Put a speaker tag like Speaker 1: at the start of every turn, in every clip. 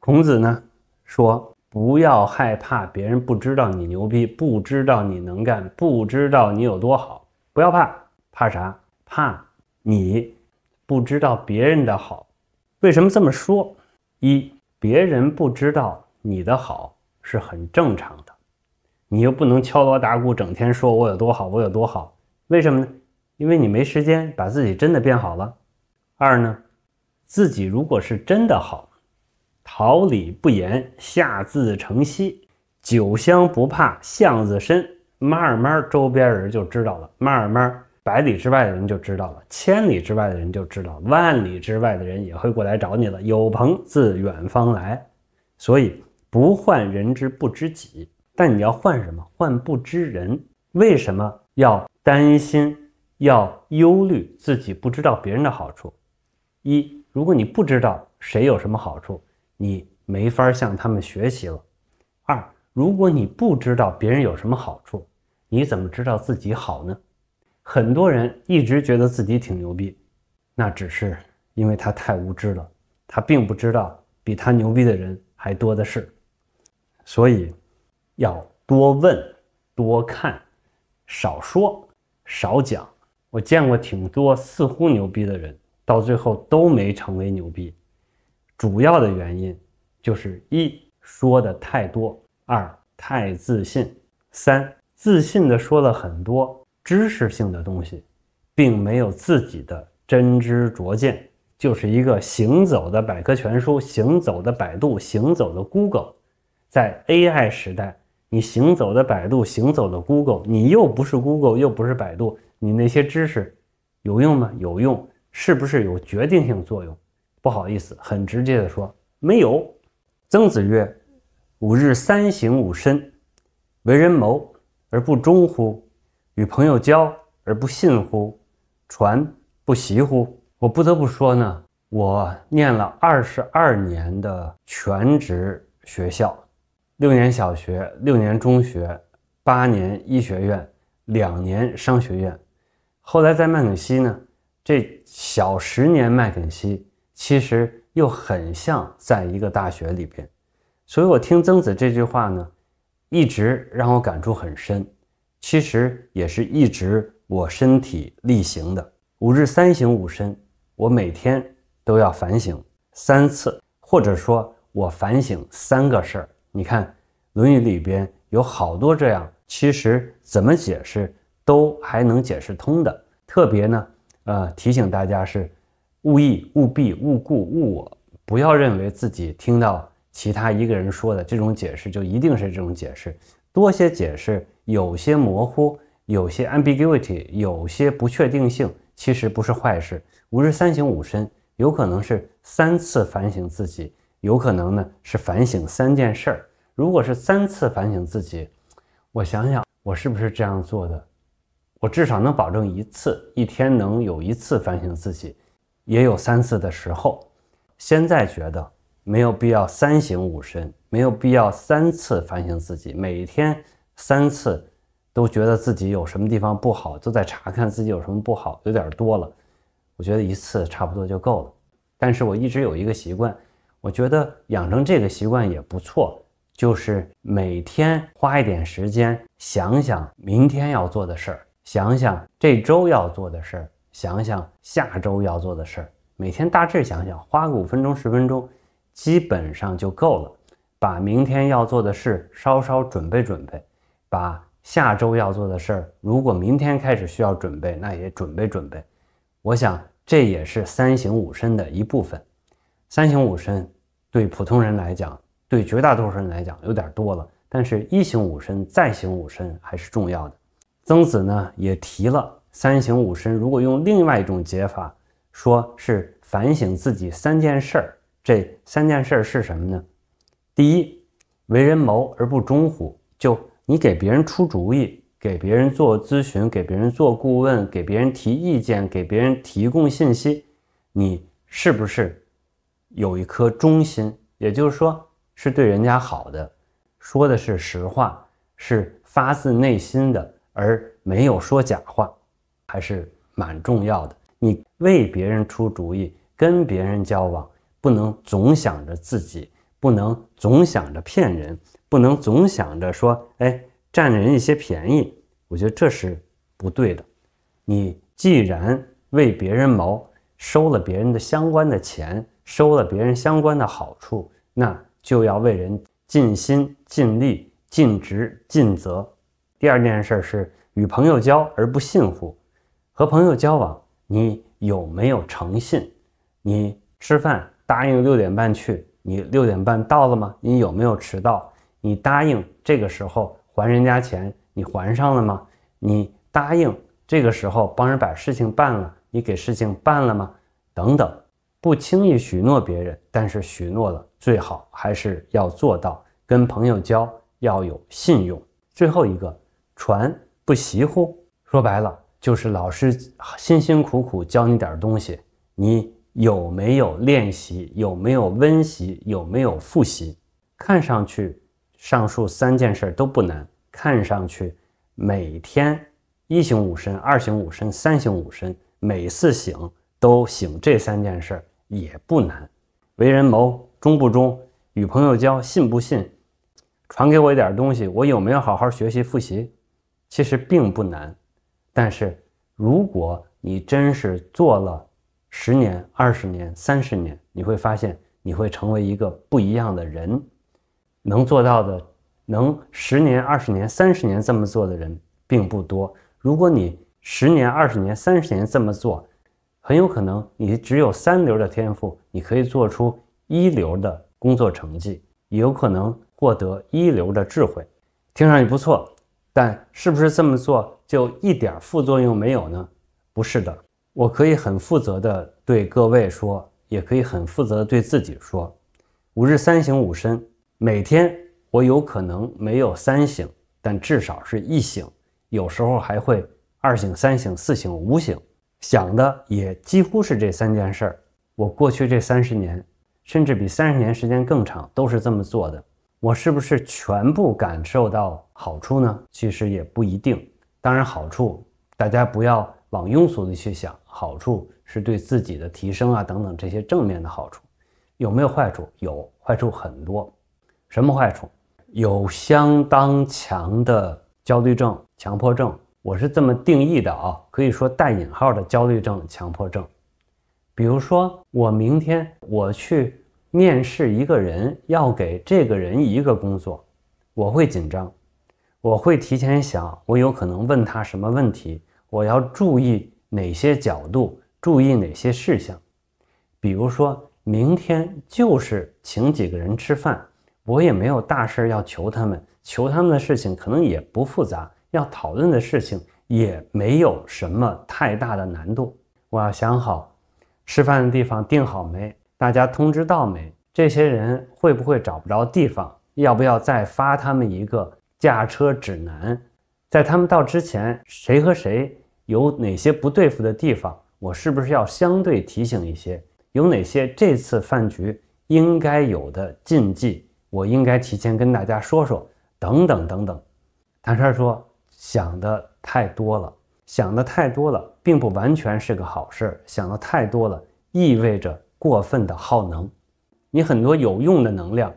Speaker 1: 孔子呢说，不要害怕别人不知道你牛逼，不知道你能干，不知道你有多好，不要怕。怕啥？怕你不知道别人的好。为什么这么说？一，别人不知道你的好是很正常的，你又不能敲锣打鼓整天说我有多好，我有多好。为什么呢？因为你没时间把自己真的变好了。二呢，自己如果是真的好，桃李不言，下自成蹊，酒香不怕巷子深，慢慢周边人就知道了，慢慢100里之外的人就知道了，1000里之外的人就知道了，万里之外的人也会过来找你了。有朋自远方来，所以不患人之不知己，但你要患什么？患不知人。为什么要担心、要忧虑自己不知道别人的好处？一，如果你不知道谁有什么好处，你没法向他们学习了。二，如果你不知道别人有什么好处，你怎么知道自己好呢？很多人一直觉得自己挺牛逼，那只是因为他太无知了，他并不知道比他牛逼的人还多的是。所以要多问、多看，少说、少讲。我见过挺多似乎牛逼的人，到最后都没成为牛逼。主要的原因就是一，说的太多；二，太自信；三，自信的说了很多知识性的东西，并没有自己的真知灼见，就是一个行走的百科全书，行走的百度，行走的 Google。在 AI 时代，你行走的百度，行走的 Google， 你又不是 Google， 又不是百度，你那些知识有用吗？有用。是不是有决定性作用？不好意思，很直接的说，没有。曾子曰：吾日三省吾身，为人谋而不忠乎？与朋友交而不信乎？传不习乎？我不得不说呢，我念了22年的全职学校，6年小学，6年中学，8年医学院，2年商学院。后来在麦肯锡呢，这小10年麦肯锡其实又很像在一个大学里边。所以我听曾子这句话呢，一直让我感触很深，其实也是一直我身体力行的。吾日三省吾身，我每天都要反省3次，或者说我反省3个事儿。你看《论语》里边有好多这样，其实怎么解释都还能解释通的。特别呢提醒大家是勿议、勿避、勿故、勿我，不要认为自己听到其他一个人说的这种解释就一定是这种解释，多些解释，有些模糊，有些 ambiguity， 有些不确定性，其实不是坏事。吾日三省吾身，有可能是3次反省自己，有可能呢是反省3件事儿。如果是3次反省自己，我想想我是不是这样做的，我至少能保证1次，一天能有1次反省自己，也有3次的时候。现在觉得没有必要3省吾身，没有必要3次反省自己，每天3次都觉得自己有什么地方不好，都在查看自己有什么不好，有点多了。我觉得1次差不多就够了。但是我一直有一个习惯，我觉得养成这个习惯也不错，就是每天花一点时间想想明天要做的事儿，想想这周要做的事儿，想想下周要做的事儿，每天大致想想，花个5分钟10分钟基本上就够了。把明天要做的事稍稍准备准备，把下周要做的事儿，如果明天开始需要准备，那也准备准备。我想这也是3省吾身的一部分。3省吾身对普通人来讲，对绝大多数人来讲有点多了，但是1省吾身再省吾身还是重要的。曾子呢也提了3省吾身，如果用另外一种解法，说是反省自己3件事儿。这3件事儿是什么呢？第一，为人谋而不忠乎？就你给别人出主意，给别人做咨询，给别人做顾问，给别人提意见，给别人提供信息，你是不是有一颗忠心？也就是说是对人家好的，说的是实话，是发自内心的，而没有说假话，还是蛮重要的。你为别人出主意，跟别人交往，不能总想着自己，不能总想着骗人，不能总想着说，占人一些便宜。我觉得这是不对的。你既然为别人谋，收了别人的相关的钱，收了别人相关的好处，那就要为人尽心尽力尽职尽责。第二件事是与朋友交而不信乎。和朋友交往，你有没有诚信？你吃饭答应6点半去，你6点半到了吗？你有没有迟到？你答应这个时候还人家钱，你还上了吗？你答应这个时候帮人把事情办了，你给事情办了吗？等等。不轻易许诺别人，但是许诺了最好还是要做到。跟朋友交要有信用。最后一个，传不习乎？说白了就是老师辛辛苦苦教你点东西，你有没有练习，有没有温习，有没有复习？看上去上述3件事都不难，看上去每天1醒5申、2醒5申、3醒5申，每次醒都醒这3件事也不难。为人谋忠不忠，与朋友交信不信，传给我一点东西，我有没有好好学习复习？其实并不难。但是如果你真是做了10年、20年、30年，你会发现你会成为一个不一样的人。能做到的，能10年、20年、30年这么做的人并不多。如果你10年、20年、30年这么做，很有可能你只有3流的天赋，你可以做出1流的工作成绩，也有可能获得1流的智慧。听上去不错，但是不是这么做就一点副作用没有呢？不是的。我可以很负责的对各位说，也可以很负责的对自己说，5日3醒5申，每天我有可能没有3醒，但至少是1醒，有时候还会2醒、3醒、4醒、5醒，想的也几乎是这3件事儿。我过去这30年，甚至比30年时间更长，都是这么做的。我是不是全部感受到好处呢？其实也不一定。当然好处，大家不要往庸俗的去想，好处是对自己的提升啊等等这些正面的好处。有没有坏处？有，坏处很多。什么坏处？有相当强的焦虑症、强迫症，我是这么定义的啊，可以说带引号的焦虑症、强迫症。比如说我明天我去面试一个人，要给这个人一个工作，我会紧张，我会提前想我有可能问他什么问题，我要注意哪些角度，注意哪些事项。比如说明天就是请几个人吃饭，我也没有大事要求他们的事情可能也不复杂，要讨论的事情也没有什么太大的难度。我要想好吃饭的地方定好没，大家通知到没，这些人会不会找不着地方，要不要再发他们一个驾车指南，在他们到之前谁和谁有哪些不对付的地方，我是不是要相对提醒一些，有哪些这次饭局应该有的禁忌，我应该提前跟大家说说，等等等等。谭川说想的太多了，想的太多了并不完全是个好事，想的太多了意味着过分的耗能。你很多有用的能量，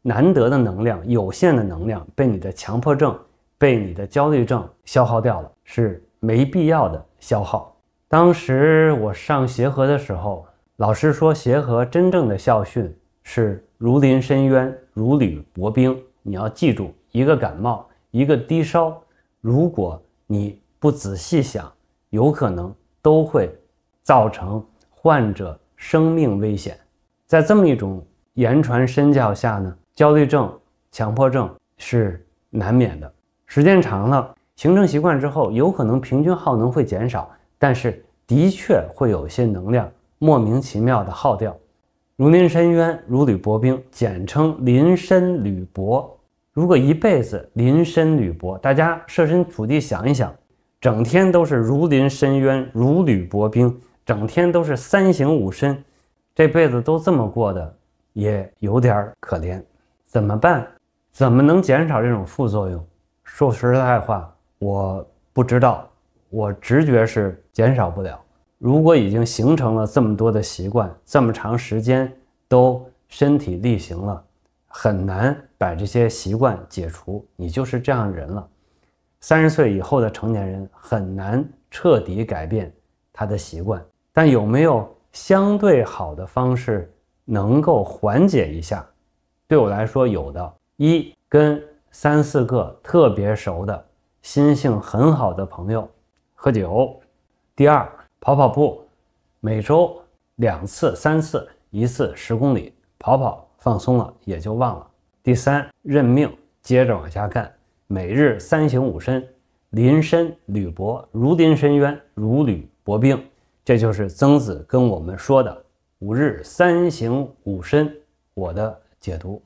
Speaker 1: 难得的能量，有限的能量被你的强迫症，被你的焦虑症消耗掉了，是没必要的消耗。当时我上协和的时候，老师说协和真正的校训是如临深渊，如履薄冰。你要记住，一个感冒，一个低烧，如果你不仔细想，有可能都会造成患者生命危险。在这么一种言传身教下呢，焦虑症、强迫症是难免的。时间长了，形成习惯之后，有可能平均耗能会减少，但是的确会有些能量莫名其妙的耗掉。如临深渊，如履薄冰，简称临深履薄。如果一辈子临深履薄，大家设身处地想一想，整天都是如临深渊，如履薄冰，整天都是3醒5申，这辈子都这么过的，也有点可怜。怎么办？怎么能减少这种副作用？说实在话，我不知道，我直觉是减少不了。如果已经形成了这么多的习惯，这么长时间都身体力行了，很难把这些习惯解除，你就是这样人了。30岁以后的成年人很难彻底改变他的习惯，但有没有相对好的方式能够缓解一下？对我来说有的，一跟3、4个特别熟的心性很好的朋友喝酒。第二，跑跑步，每周2次、3次，1次10公里，跑跑放松了也就忘了。第三，认命，接着往下干，每日3行5申，临深履薄，如临深渊，如履薄冰。这就是曾子跟我们说的5日3行5申，我的解读。